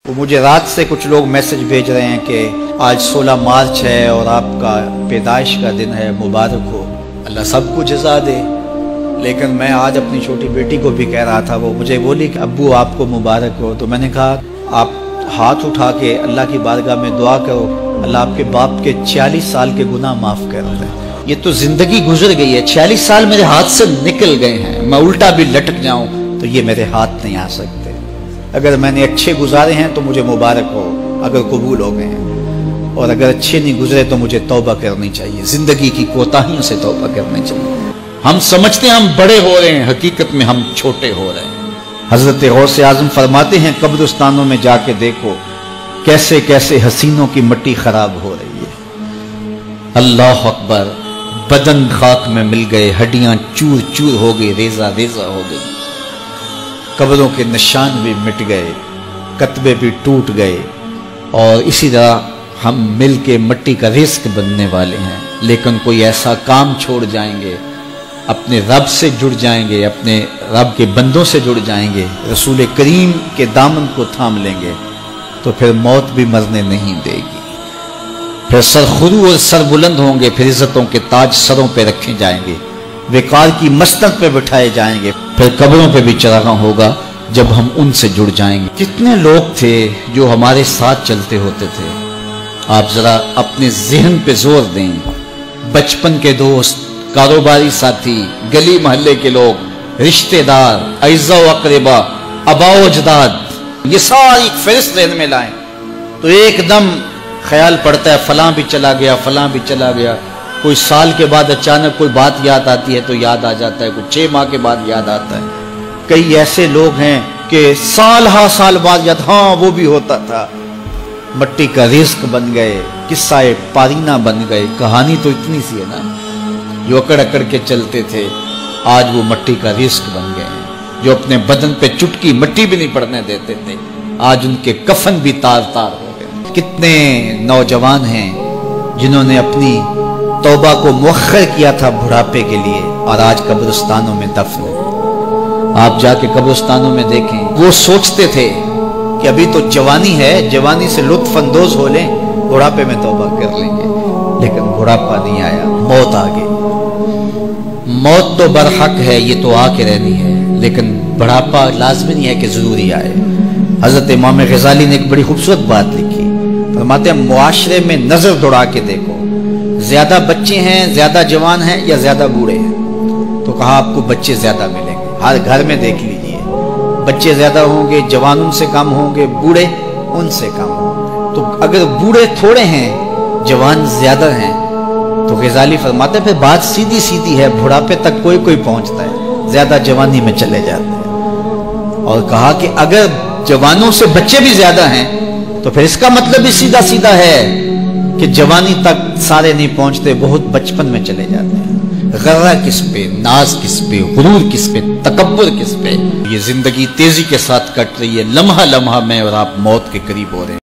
मुझे रात से कुछ लोग मैसेज भेज रहे हैं कि आज 16 मार्च है और आपका पैदाइश का दिन है, मुबारक हो, अल्लाह सबको जज़ा दे। लेकिन मैं आज अपनी छोटी बेटी को भी कह रहा था, वो मुझे बोली कि अब्बू आपको मुबारक हो। तो मैंने कहा आप हाथ उठा के अल्लाह की बारगाह में दुआ करो, अल्लाह आपके बाप के 46 साल के गुनाह माफ़ कर दे। ये तो ज़िंदगी गुजर गई है, 46 साल मेरे हाथ से निकल गए हैं। मैं उल्टा भी लटक जाऊँ तो ये मेरे हाथ नहीं आ सकते। अगर मैंने अच्छे गुजारे हैं तो मुझे मुबारक हो, अगर कबूल हो गए हैं, और अगर अच्छे नहीं गुजरे तो मुझे तौबा करनी चाहिए, जिंदगी की कोताहियों से तौबा करनी चाहिए। हम समझते हैं हम बड़े हो रहे हैं, हकीकत में हम छोटे हो रहे हैं। हजरत गौसे आजम फरमाते हैं कब्रिस्तानों में जाके देखो कैसे कैसे हसीनों की मिट्टी खराब हो रही है। अल्लाह अकबर, बदन खाक में मिल गए, हड्डियां चूर चूर हो गई, रेजा रेजा हो गई, कब्रों के निशान भी मिट गए, कतबे भी टूट गए, और इसी तरह हम मिल के मिट्टी का रिस्क बनने वाले हैं। लेकिन कोई ऐसा काम छोड़ जाएंगे, अपने रब से जुड़ जाएंगे, अपने रब के बंदों से जुड़ जाएंगे, रसूल करीम के दामन को थाम लेंगे, तो फिर मौत भी मरने नहीं देगी। फिर सरखुरू और सर बुलंद होंगे, फिर इज्जतों के ताज सरों पे रखे जाएंगे, विकार की मस्तक पे बिठाए जाएंगे, फिर कब्रों पे भी चरागा होगा जब हम उनसे जुड़ जाएंगे। कितने लोग थे जो हमारे साथ चलते होते थे, आप जरा अपने ज़हन पे जोर दें। बचपन के दोस्त, कारोबारी साथी, गली मोहल्ले के लोग, रिश्तेदार, अइज़ा व अक़रबा, आबाओ अजदाद, ये सारी फहरिस्त ज़हन में लाएं तो एकदम ख्याल पड़ता है फलां भी चला गया, फलां भी चला गया। कोई साल के बाद अचानक कोई बात याद आती है तो याद आ जाता है, कोई 6 माह के बाद याद आता है। कई ऐसे लोग हैं कि साल साल बाद याद, हाँ वो भी होता था। मिट्टी का रिस्क बन गए, किस्सा पारीना बन गए। कहानी तो इतनी सी है ना, जो अकड़ अकड़ के चलते थे आज वो मिट्टी का रिस्क बन गए हैं। जो अपने बदन पे चुटकी मिट्टी भी नहीं पड़ने देते थे, आज उनके कफन भी तार तार हो गए। कितने नौजवान हैं जिन्होंने अपनी तौबा को मुअख्खर किया था बुढ़ापे के लिए, और आज कब्रिस्तानों में दफन है। आप जाके कब्रिस्तानों में देखें, वो सोचते थे कि अभी तो जवानी है, जवानी से लुत्फ अंदोज हो लें, बुढ़ापे में तौबा कर लेंगे। लेकिन बुढ़ापा नहीं आया, मौत आ गई। मौत तो बरहक है, ये तो आके रहनी है, लेकिन बुढ़ापा लाजमी नहीं है कि जरूरी आए। हजरत इमाम गजाली ने एक बड़ी खूबसूरत बात लिखी, फरमाते हैं मुआशरे में नजर दौड़ा के देखो, ज्यादा बच्चे हैं, ज्यादा जवान हैं या ज्यादा बूढ़े हैं? तो कहा आपको बच्चे ज्यादा मिलेंगे। हर घर में देख लीजिए, बच्चे ज्यादा होंगे, जवान उनसे कम होंगे, बूढ़े उनसे कम होंगे। तो अगर बूढ़े थोड़े हैं, जवान ज्यादा हैं, तो गजाली फरमाते हैं फिर बात सीधी सीधी है, बुढ़ापे तक कोई कोई पहुंचता है, ज्यादा जवानी में चले जाते हैं। और कहा कि अगर जवानों से बच्चे भी ज्यादा हैं तो फिर इसका मतलब भी सीधा सीधा है कि जवानी तक सारे नहीं पहुंचते, बहुत बचपन में चले जाते हैं। गर्रा किस पे, नाज किस पे, गुरूर किस पे, तकब्बुर किस पे। ये जिंदगी तेजी के साथ कट रही है, लम्हा लम्हा मैं और आप मौत के करीब हो रहे हैं।